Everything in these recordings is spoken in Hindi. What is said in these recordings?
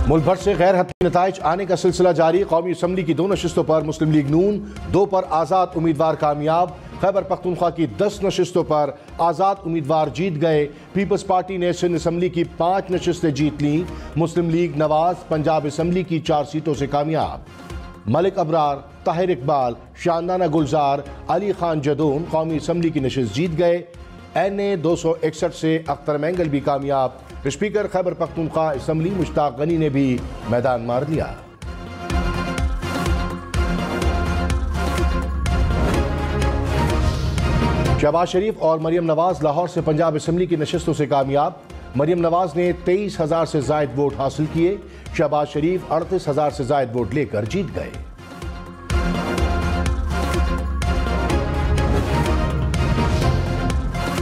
मुल्क भर से गैर हतमी नताइज आने का सिलसिला जारी। कौमी असम्बली की 2 नशिस्तों पर मुस्लिम लीग नून, 2 पर आज़ाद उम्मीदवार कामयाब। खैबर पख्तूनख्वा की 10 नशिस्तों पर आज़ाद उम्मीदवार जीत गए। पीपल्स पार्टी ने सिंध असम्बली की 5 नशिस्तें जीत लीं। मुस्लिम लीग नवाज पंजाब असम्बली की 4 सीटों से कामयाब। मलिक अबरार, ताहिर इकबाल, शानदाना गुलजार, अली खान जदून कौमी असम्बली की नशिस्त जीत गए। NA 261 से अख्तर मैंगल भी कामयाब। स्पीकर खैबर पख्तूनख्वा असम्बली मुश्ताक गनी ने भी मैदान मार लिया। शहबाज शरीफ और मरियम नवाज लाहौर से पंजाब असम्बली की नशिस्तों से कामयाब। मरियम नवाज ने 23,000 से जायद वोट हासिल किए। शहबाज शरीफ 38,000 से जायद वोट लेकर जीत गए।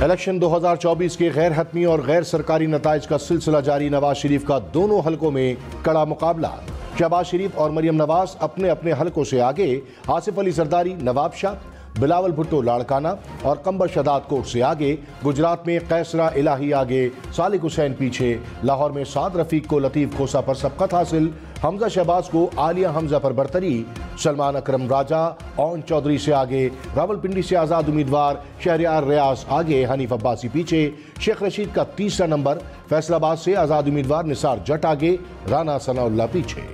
इलेक्शन 2024 के गैर हतमी और गैर सरकारी नताइज का सिलसिला जारी। नवाज शरीफ का दोनों हलकों में कड़ा मुकाबला। शहबाज शरीफ और मरियम नवाज अपने अपने हलकों से आगे। आसिफ अली जरदारी नवाब शाह, बिलावल भुट्टो लाड़काना और कंबर शदाद कोट से आगे। गुजरात में कैसरा इलाही आगे, सालिक हुसैन पीछे। लाहौर में साद रफीक को लतीफ खोसा पर सबकत हासिल। हमजा शहबाज को आलिया हमजा पर बरतरी। सलमान अकरम राजा ओन चौधरी से आगे। रावलपिंडी से आज़ाद उम्मीदवार शहरियार रियाज आगे, हनीफ अब्बासी पीछे। शेख रशीद का 3रा नंबर। फैसलाबाद से आज़ाद उम्मीदवार निसार जट आगे, राना सनाउल्लाह पीछे।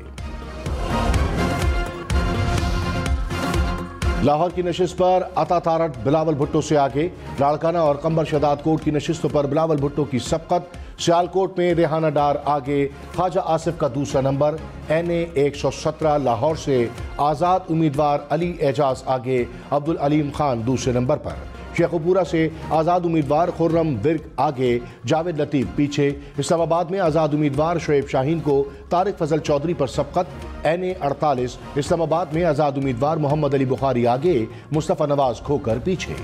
लाहौर की नशिस्त पर अता तारट बिलावल भुट्टो से आगे। लाड़काना और कंबर शदाद कोट की नशिस्तों पर बिलावल भुट्टो की सबकत। सियालकोट में रेहाना डार आगे, ख्वाजा आसिफ का 2रा नंबर। NA 117 लाहौर से आज़ाद उम्मीदवार अली एजाज आगे, अब्दुल अलीम खान 2रे नंबर पर। शेखुपुरा से आज़ाद उम्मीदवार खुर्रम विर्क आगे, जावेद लतीफ़ पीछे। इस्लामाबाद में आज़ाद उम्मीदवार शोएब शाहीन को तारिक फजल चौधरी पर सबकत। NA 48 इस्लामाबाद में आज़ाद उम्मीदवार मोहम्मद अली बुखारी आगे, मुस्तफ़ा नवाज खोकर पीछे।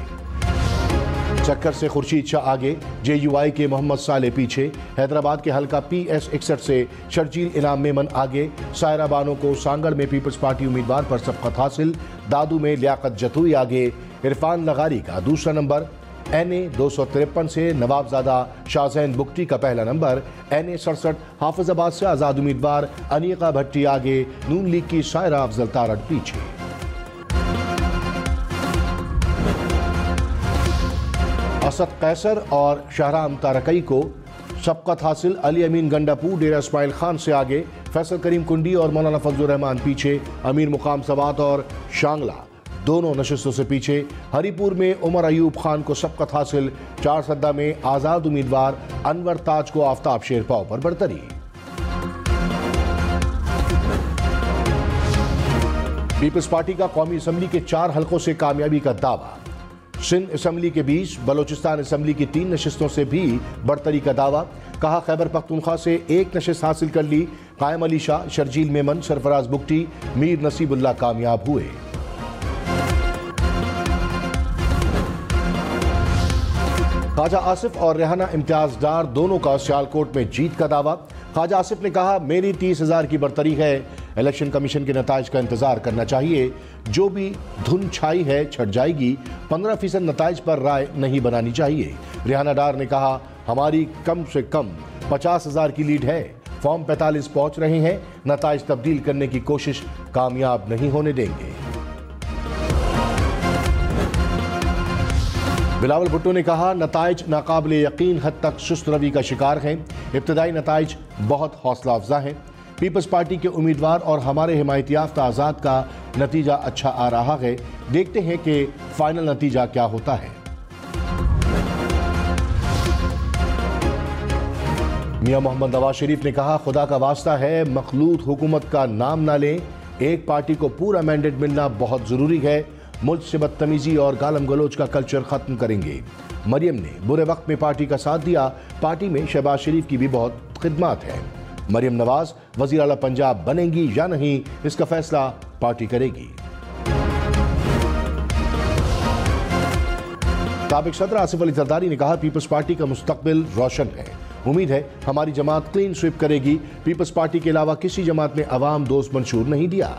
चक्कर से खुर्शीद शाह आगे, JUI के मोहम्मद साले पीछे। हैदराबाद के हल्का PS 61 से शर्जील इनाम मेमन आगे। सायरा बानो को सांगड़ में पीपल्स पार्टी उम्मीदवार पर सबकत हासिल। दादू में लियाकत जतुई आगे, इरफान लगारी का 2रा नंबर। NA 253 से नवाबजादा शाहजैन बुख्ती का 1ला नंबर। NA 67 हाफिजाबाद से आज़ाद उम्मीदवार अनीका भट्टी आगे, नून लीग की सायरा अफजल तारट पीछे। असद कैसर और शाहराम तारकई को सबकत हासिल। अली अमीन गंडापुर डेरा इस्माइल खान से आगे। फैसल करीम कुंडी और मौलाना फजलुर रहमान पीछे। अमीर मुकाम सवात और शांगला दोनों नशिस्तों से पीछे। हरीपुर में उमर अयूब खान को सबकत हासिल। 4 सद्दा में आज़ाद उम्मीदवार अनवर ताज को आफ्ताब शेरपाव पर बरतरी। पीपल्स पार्टी का कौमी असम्बली के 4 हलकों से कामयाबी का दावा। सिंध असम्बली के 20, बलोचिस्तान असम्बली की 3 नशिस्तों से भी बरतरी का दावा। कहा खैबर पख्तूनख्वा से 1 नशिस्त हासिल कर ली। कायम अली शाह, शर्जील मेमन, सरफराज बुख्ती, मीर नसीबुल्लाह कामयाब हुए। ख्वाजा आसिफ और रेहाना इम्तियाज डार दोनों का सियालकोट में जीत का दावा। ख्वाजा आसिफ ने कहा, मेरी 30,000 की बरतरी है। इलेक्शन कमीशन के नताइज का इंतजार करना चाहिए। जो भी धुन छाई है छट जाएगी। 15% नताइज पर राय नहीं बनानी चाहिए। रेहाना डार ने कहा, हमारी कम से कम 50,000 की लीड है। फॉर्म 45 पहुंच रहे हैं। नताइज तब्दील करने की कोशिश कामयाब नहीं होने देंगे। बिलावल भुट्टो ने कहा, नताइज नाकाबिले यकीन हद तक सुस्त रवि का शिकार हैं। इब्तदाई नताइज बहुत हौसला अफजा हैं। पीपल्स पार्टी के उम्मीदवार और हमारे हिमायती याफ्ता आज़ाद का नतीजा अच्छा आ रहा है। देखते हैं कि फाइनल नतीजा क्या होता है। मियां मोहम्मद नवाज शरीफ ने कहा, खुदा का वास्ता है मखलूत हुकूमत का नाम ना लें। एक पार्टी को पूरा मैंडेट मिलना बहुत ज़रूरी है। मुल्क से बदतमीजी और गालम गलोच का कल्चर ख़त्म करेंगे। मरियम ने बुरे वक्त में पार्टी का साथ दिया। पार्टी में शहबाज शरीफ की भी बहुत खिदमत है। मरियम नवाज वज़ीर आला पंजाब बनेंगी या नहीं, इसका फैसला पार्टी करेगी। साबिक सदर आसिफ अली जरदारी ने कहा, पीपल्स पार्टी का मुस्तकबिल रोशन है। उम्मीद है हमारी जमात क्लीन स्वीप करेगी। पीपल्स पार्टी के अलावा किसी जमात ने अवाम दोस्त मंशूर नहीं दिया।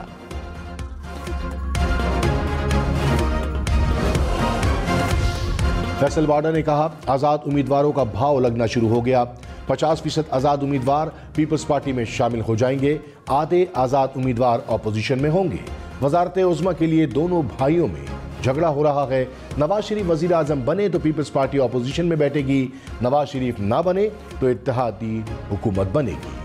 फैसल वाडा ने कहा, आज़ाद उम्मीदवारों का भाव लगना शुरू हो गया। 50% आज़ाद उम्मीदवार पीपल्स पार्टी में शामिल हो जाएंगे, आधे आज़ाद उम्मीदवार अपोजिशन में होंगे। वजारत उज़्मा के लिए दोनों भाइयों में झगड़ा हो रहा है। नवाज शरीफ वजीर आजम बने तो पीपल्स पार्टी अपोजिशन में बैठेगी, नवाज शरीफ ना बने तो इत्तेहादी हुकूमत बनेगी।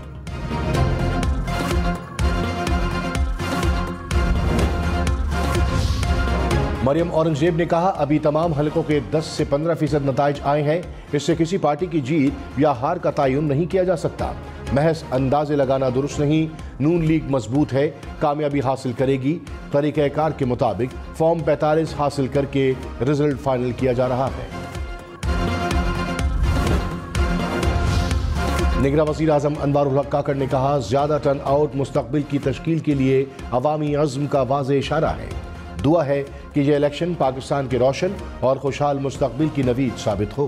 मरियम औरंगजेब ने कहा, अभी तमाम हलकों के 10 से 15% नताइज आए हैं, इससे किसी पार्टी की जीत या हार का तयन नहीं किया जा सकता। महज अंदाजे लगाना दुरुस्त नहीं। नून लीग मजबूत है, कामयाबी हासिल करेगी। तरीक़ेकार के मुताबिक फॉर्म 45 हासिल करके रिजल्ट फाइनल किया जा रहा है। निगरान वज़ीर आज़म अनवारुल हक काकड़ ने कहा, ज्यादा टर्न आउट मुस्तकबिल की तश्कील के लिए अवामी अज़्म का वाज़ेह इशारा है। दुआ है कि यह इलेक्शन पाकिस्तान के रोशन और खुशहाल मुस्तकबिल की नवीद साबित हो।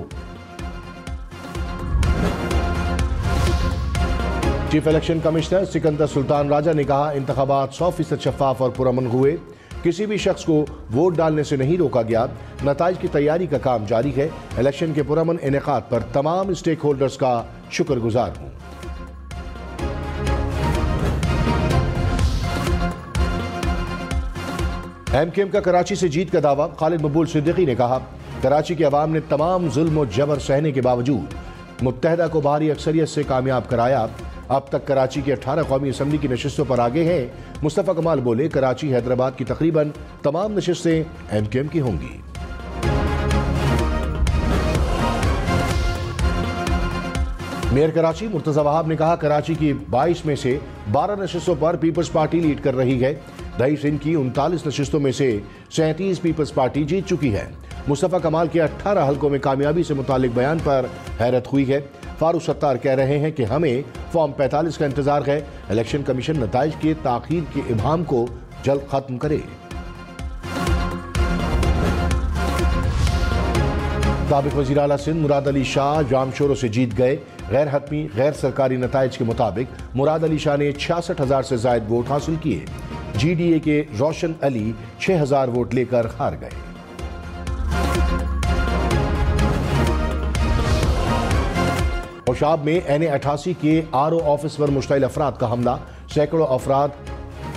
Chief election commissioner Sikandar Sultan Raja ने कहा, इंतखाबात 100% शफाफ और पुरअमन हुए, किसी भी शख्स को वोट डालने से नहीं रोका गया। नताइज की तैयारी का काम जारी है। इलेक्शन के पुरअमन इनेकाद पर तमाम स्टेक होल्डर्स का शुक्रगुजार हूं। एमकेएम का कराची से जीत का दावा। खालिद मकबूल सिद्दीकी ने कहा, कराची के अवाम ने तमाम जुल्म और जबर सहने के बावजूद मुत्तहदा को भारी अक्सरियत से कामयाब कराया। अब तक कराची की 18 कौमी असम्बली की नशिस्तों पर आगे हैं। मुस्तफ़ा कमाल बोले, कराची हैदराबाद की तकरीबन तमाम नशिस्तें एमकेएम की होंगी। मेयर कराची मुर्तज़ा वहाब ने कहा, कराची की 22 में से 12 नशिस्तों पर पीपल्स पार्टी लीड कर रही है। दही सिंध की 39 नशिस्तों में से 37 पीपल्स पार्टी जीत चुकी है। मुस्तफ़ा कमाल के 18 हलकों में कामयाबी से मुतालिक बयान पर हैरत हुई है। फारूक सत्तार कह रहे हैं कि हमें फॉर्म 45 का इंतजार है। इलेक्शन कमीशन नताइज के ताखीर के इबहाम को जल्द खत्म करे। साबिक वज़ीर आला सिंध मुराद अली शाह जाम शोरों से जीत गए। गैर हतमी गैर सरकारी नताइज के मुताबिक मुराद अली शाह ने 66,000 से ज्यादा वोट हासिल किए। जीडीए के रोशन अली 6,000 वोट लेकर हार गए। होशाब में NA88 के RO ऑफिस पर मुश्तइल अफराद का हमला। सैकड़ों अफराद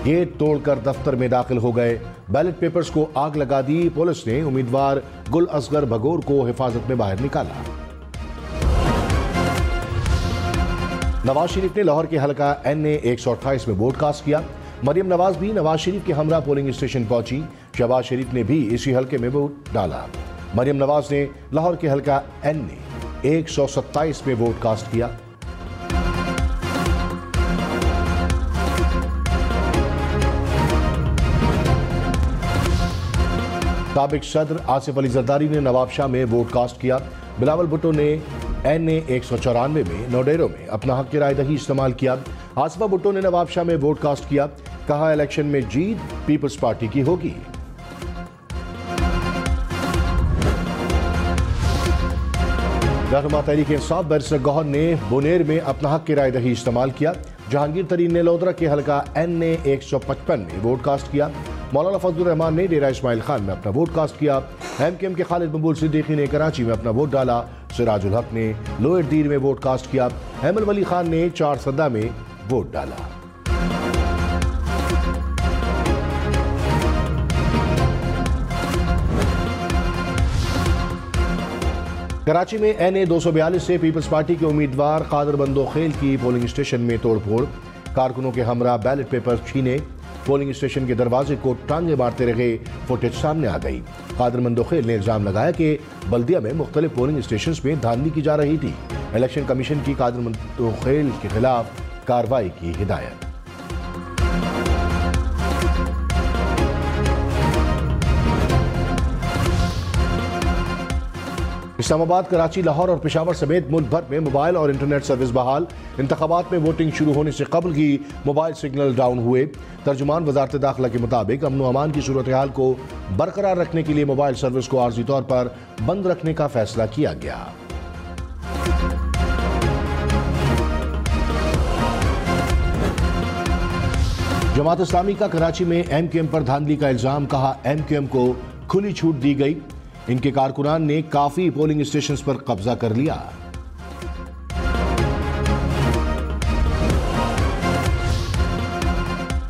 गेट तोड़कर दफ्तर में दाखिल हो गए। बैलेट पेपर्स को आग लगा दी। पुलिस ने उम्मीदवार गुल असगर भगोर को हिफाजत में बाहर निकाला। नवाज शरीफ ने लाहौर के हलका NA128 में वोट कास्ट किया। मरियम नवाज भी नवाज शरीफ के हमरा पोलिंग स्टेशन पहुंची। शहबाज शरीफ ने भी इसी हलके में वोट डाला। मरियम नवाज ने लाहौर के हलका NA127 में वोट कास्ट किया। साबिक सदर आसिफ अली जरदारी ने नवाबशाह में वोट कास्ट किया। बिलावल भुट्टो ने NA194 में नोडेरो में अपना हक की रायदही इस्तेमाल किया। आसिफा भुट्टो ने नवाबशाह में वोट कास्ट किया। कहा, इलेक्शन में जीत पीपल्स पार्टी की होगी। रहनुमा तहरीक इंसाफ बैरिस्टर गौहर ने बुनेर में अपना हक की रायदही इस्तेमाल किया। जहांगीर तरीन ने लोधरा के हलका NA155 में वोट कास्ट किया। मौलाना फजलुर रहमान ने डेरा इस्माइल खान में अपना वोट कास्ट किया। एमकेएम के खालिद मकबूल सिद्दीकी ने कराची में अपना वोट डाला। सिराजुल हक ने लोअर दीर में वोट कास्ट किया। अहमद वली खान ने 4 सदा में वोट डाला। कराची में NA242 से पीपल्स पार्टी के उम्मीदवार कादर बंदोखेल की पोलिंग स्टेशन में तोड़फोड़। कारकुनों के हमरा बैलेट पेपर छीने। पोलिंग स्टेशन के दरवाजे को टांगे मारते रहे फुटेज सामने आ गई। कादर बंदोखेल ने इल्जाम लगाया कि बल्दिया में मुख्तलिफ पोलिंग स्टेशन में धांधली की जा रही थी। इलेक्शन कमीशन की कादर बंदोखेल के खिलाफ कार्रवाई की हिदायत। इस्लामाबाद, कराची, लाहौर और पेशावर समेत मुल्क भर में मोबाइल और इंटरनेट सर्विस बहाल। इंतखाबात में वोटिंग शुरू होने से कबल ही मोबाइल सिग्नल डाउन हुए। तर्जुमान वजारत दाखिला के मुताबिक अमन व अमान की सूरत हाल को बरकरार रखने के लिए मोबाइल सर्विस को आर्जी तौर पर बंद रखने का फैसला किया गया। जमात इस्लामी का कराची में एमकेएम पर धांधली का इल्जाम। कहा, एमकेएम को खुली छूट दी गई। इनके कारकुनान ने काफी पोलिंग स्टेशंस पर कब्जा कर लिया।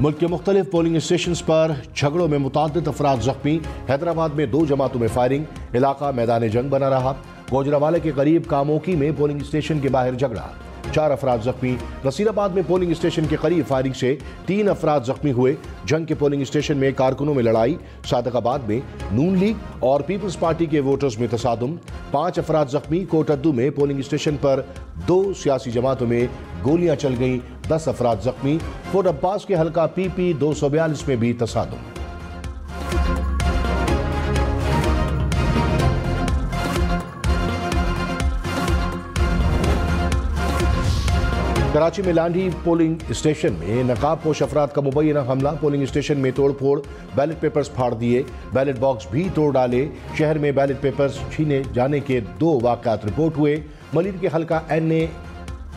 मुल्क के मुख्तलिफ पोलिंग स्टेशन पर झगड़ों में मुताद्दिद अफराद जख्मी। हैदराबाद में 2 जमातों में फायरिंग, इलाका मैदान जंग बना रहा। गोजरावाला के करीब कामोकी में पोलिंग स्टेशन के बाहर झगड़ा, 4 अफराद जख्मी। नसीराबाद में पोलिंग स्टेशन के करीब फायरिंग से 3 अफराद जख्मी हुए। जंग के पोलिंग स्टेशन में कारकुनों में लड़ाई। सादकाबाद में नून लीग और पीपल्स पार्टी के वोटर्स में तसादुम, 5 अफराद जख्मी। कोटद्दू में पोलिंग स्टेशन पर 2 सियासी जमातों में गोलियां चल गईं, 10 अफराद जख्मी। फोर्ट अब्बास के हल्का PP 242 में भी तसादुम। कराची में लांडी पोलिंग स्टेशन में नकाबपोश अफराद का मुबैना हमला। पोलिंग स्टेशन में तोड़फोड़, बैलेट पेपर्स फाड़ दिए, बैलेट बॉक्स भी तोड़ डाले। शहर में बैलेट पेपर्स छीने जाने के 2 वाक़यात रिपोर्ट हुए। मलिर के हल्का NA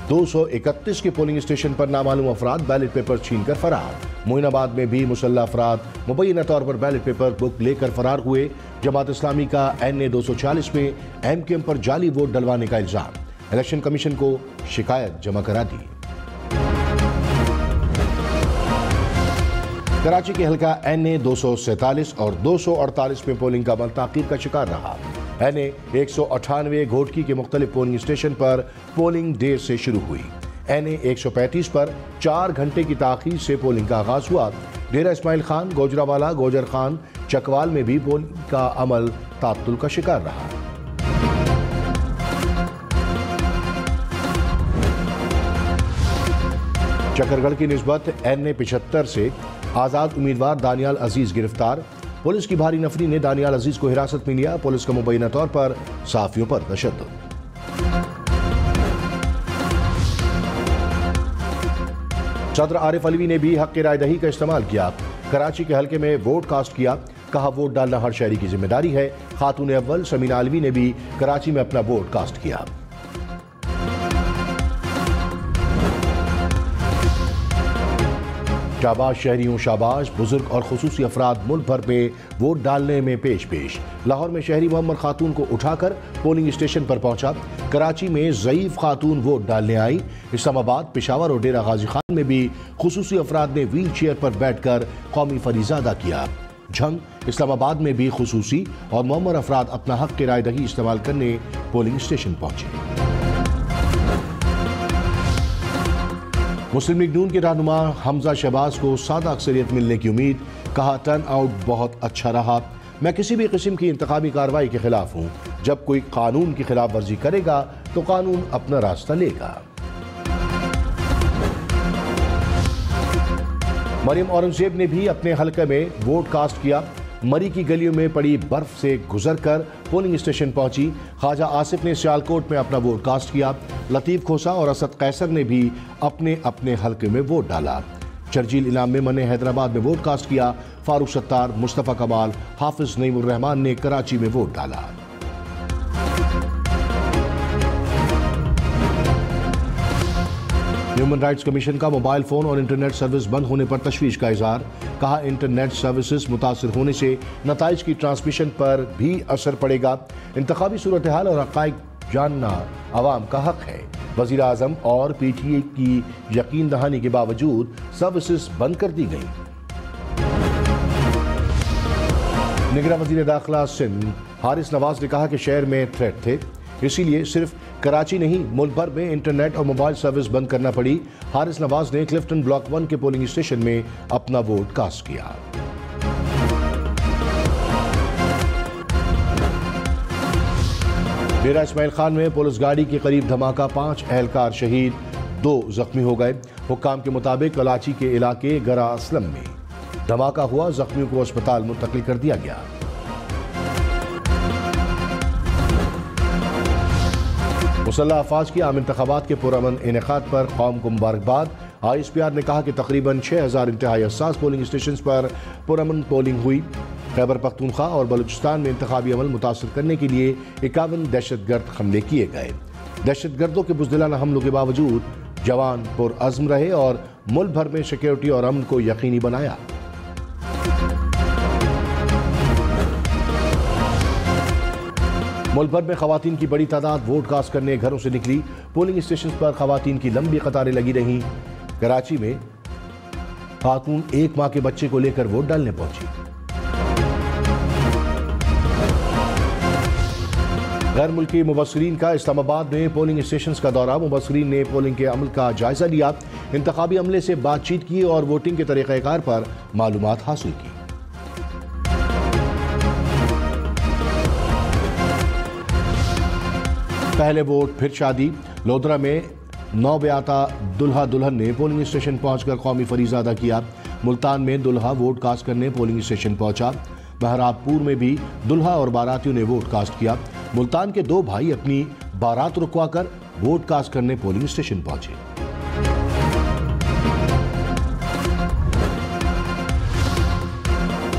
231 के पोलिंग स्टेशन पर नामालूम अफराद बैलेट पेपर छीनकर फरार। मोइनाबाद में भी मुसल्लह अफराद मुबैना तौर पर बैलेट पेपर बुक लेकर फरार हुए। जमात इस्लामी का NA 240 में MKM पर जाली वोट डलवाने का इल्जाम। इलेक्शन कमीशन को शिकायत जमा करा दी। कराची के हल्का NA 247 और 248 में पोलिंग का अमल ताकीर का शिकार रहा। NA 198 घोटकी के मुख्तलिफ पोलिंग स्टेशन पर पोलिंग देर से शुरू हुई। NA 135 पर 4 घंटे की ताखीर से पोलिंग का आगाज हुआ। डेरा इस्माइल खान, गोजरावाला, गोजर खान, चकवाल में भी पोलिंग का अमल तात्तुल का शिकार रहा। चकरगढ़ की निस्बत NA 75 से आज़ाद उम्मीदवार दानियाल अजीज गिरफ्तार। पुलिस की भारी नफरी ने दानियाल अजीज को हिरासत में लिया। पुलिस का मुबैना तौर पर साफियों पर तशद्दुद। सदर आरिफ अलवी ने भी हक राय दही का इस्तेमाल किया। कराची के हल्के में वोट कास्ट किया, कहा वोट डालना हर शहरी की जिम्मेदारी है। खातून अव्वल समीना अलवी ने भी कराची में अपना वोट कास्ट किया। शाबाश शहरियों शाबाश, बुजुर्ग और खुसूसी अफराद मुल्क भर में वोट डालने में पेश। लाहौर में शहरी मोहम्मद खातून को उठाकर पोलिंग स्टेशन पर पहुंचा। कराची में ज़ईफ खातून वोट डालने आई। इस्लामाबाद, पेशावर और डेरा गाजी खान में भी खुसूसी अफराद ने व्हील चेयर पर बैठकर कौमी फरीज़ा अदा किया। झंग, इस्लामाबाद में भी खुसूसी और मोहम्मद अफराद अपना हक की राय दही इस्तेमाल करने पोलिंग स्टेशन पहुंचे। मुस्लिम लीग नून के रहनुमा हमजा शहबाज को सादा अक्सरियत मिलने की उम्मीद, कहा टर्न आउट बहुत अच्छा रहा। मैं किसी भी किस्म की इंतखाबी कार्रवाई के खिलाफ हूँ। जब कोई कानून की खिलाफ वर्जी करेगा तो कानून अपना रास्ता लेगा। मरियम औरंगजेब ने भी अपने हलके में वोट कास्ट किया। मरी की गलियों में पड़ी बर्फ से गुजरकर पोलिंग स्टेशन पहुंची। ख्वाजा आसिफ ने सियालकोट में अपना वोट कास्ट किया। लतीफ खोसा और असद कैसर ने भी अपने अपने हलके में वोट डाला। शर्जील इनाम मेमन ने हैदराबाद में वोट कास्ट किया। फारूक सत्तार, मुस्तफ़ा कमाल, हाफिज नईमुर रहमान ने कराची में वोट डाला। ह्यूमन राइट्स कमीशन का मोबाइल फोन और इंटरनेट सर्विस बंद होने पर तशवीश का इजहार, कहा इंटरनेट सर्विसेज मुतासिर होने से नताइज की ट्रांसमिशन पर भी असर पड़ेगा। इंतखाबी सूरत हाल और हक़ाइक़ जानना अवाम का हक है। वज़ीर आज़म और PTA की यकीन दहानी के बावजूद सर्विसेज बंद कर दी गई। निगरां वज़ीर दाखिला सिंध हारिस नवाज ने कहा कि शहर में थ्रेट थे, इसीलिए सिर्फ कराची नहीं मुल्क भर में इंटरनेट और मोबाइल सर्विस बंद करना पड़ी। हारिस नवाज ने क्लिफ्टन ब्लॉक 1 के पोलिंग स्टेशन में अपना वोट कास्ट किया। डेरा इस्माइल खान में पुलिस गाड़ी के करीब धमाका, 5 एहलकार शहीद, 2 जख्मी हो गए। हुक्काम के मुताबिक कराची के इलाके गरा असलम में धमाका हुआ, जख्मियों को अस्पताल मुंतकिल कर दिया गया। मुसल्लह अफवाज की आम इंतखाबात के पुरअमन इनेकाद पर कौम को मुबारकबाद। ISPR ने कहा कि तकरीबन 6000 इंतहाई हसास पोलिंग स्टेशन पर पुरअमन पोलिंग हुई। खैबर पख्तूनख्वा और बलूचिस्तान में इंतखाबी अमल मुतासर करने के लिए 51 दहशतगर्द हमले किए गए। दहशतगर्दों के बुज़दिलाना हमलों के बावजूद जवान पुरअज़्म रहे और मुल्क भर में सिक्योरिटी और अमन को यकीनी बनाया। मुल्क भर में खवातीन की बड़ी तादाद वोट कास्ट करने घरों से निकली। पोलिंग स्टेशन पर खवातीन की लंबी कतारें लगी रहीं। कराची में खातून 1 माह के बच्चे को लेकर वोट डालने पहुंची। गैर मुल्की मुबस्सिरीन का इस्लामाबाद में पोलिंग स्टेशन का दौरा। मुबस्सिरीन ने पोलिंग के अमल का जायजा लिया, इंतखाबी अमले से बातचीत की और वोटिंग के तरीक़ाकार पर मालूमात हासिल की। पहले वोट फिर शादी। लोधरा में 9 ब्याता दुल्हा दुल्हन ने पोलिंग स्टेशन पहुंचकर कौमी फरीज़ा अदा किया। मुल्तान में दुल्हा वोट कास्ट करने पोलिंग स्टेशन पहुंचा। बहरामपुर में भी दुल्हा और बारातियों ने वोट कास्ट किया। मुल्तान के 2 भाई अपनी बारात रुकवाकर वोट कास्ट करने पोलिंग स्टेशन पहुंचे।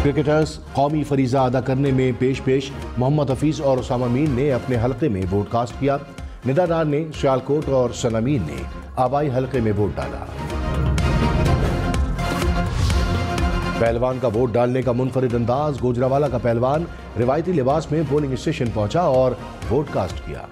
क्रिकेटर्स कौमी फरीज़ा अदा करने में पेश। मोहम्मद हफीज और उसामा मीन ने अपने हलके में वोट कास्ट किया। निदा डार ने सियालकोट और सना मीन ने आबाई हलके में वोट डाला। पहलवान का वोट डालने का मुनफरिद अंदाज। गुजरावाला का पहलवान रिवायती लिबास में पोलिंग स्टेशन पहुंचा और वोट कास्ट किया।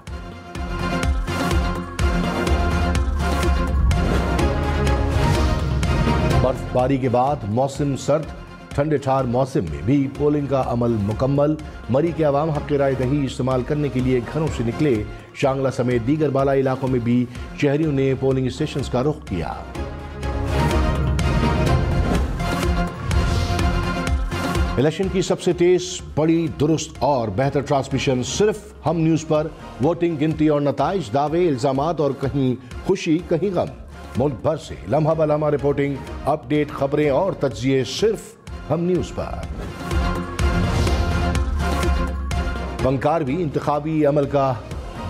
बर्फबारी के बाद मौसम सर्द। ठंडे ठार मौसम में भी पोलिंग का अमल मुकम्मल। मरी के अवाम हक़ राय दही इस्तेमाल करने के लिए घरों से निकले। शांगला समेत दीगर बाला इलाकों में भी शहरियों ने पोलिंग स्टेशन का रुख किया। इलेक्शन की सबसे तेज, बड़ी, दुरुस्त और बेहतर ट्रांसमिशन सिर्फ हम न्यूज पर। वोटिंग, गिनती और नताइज, दावे, इल्जामात और कहीं खुशी कहीं गम। मुल्क भर से लम्हा ब लम्हा रिपोर्टिंग, अपडेट, खबरें और तज्जिए सिर्फ हम न्यूज पर। फनकार भी इंतखाबी अमल का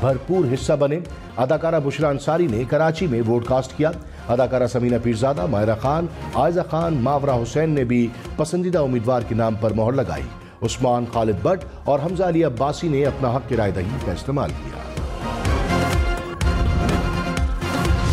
भरपूर हिस्सा बने। अदाकारा बुशरा अंसारी ने कराची में वोट कास्ट किया। अदाकारा समीना पीरजादा, मायरा खान, आयजा खान, मावरा हुसैन ने भी पसंदीदा उम्मीदवार के नाम पर मोहर लगाई। उस्मान, खालिद भट्ट और हमजा अली अब्बासी ने अपना हक की राय दही का इस्तेमाल किया।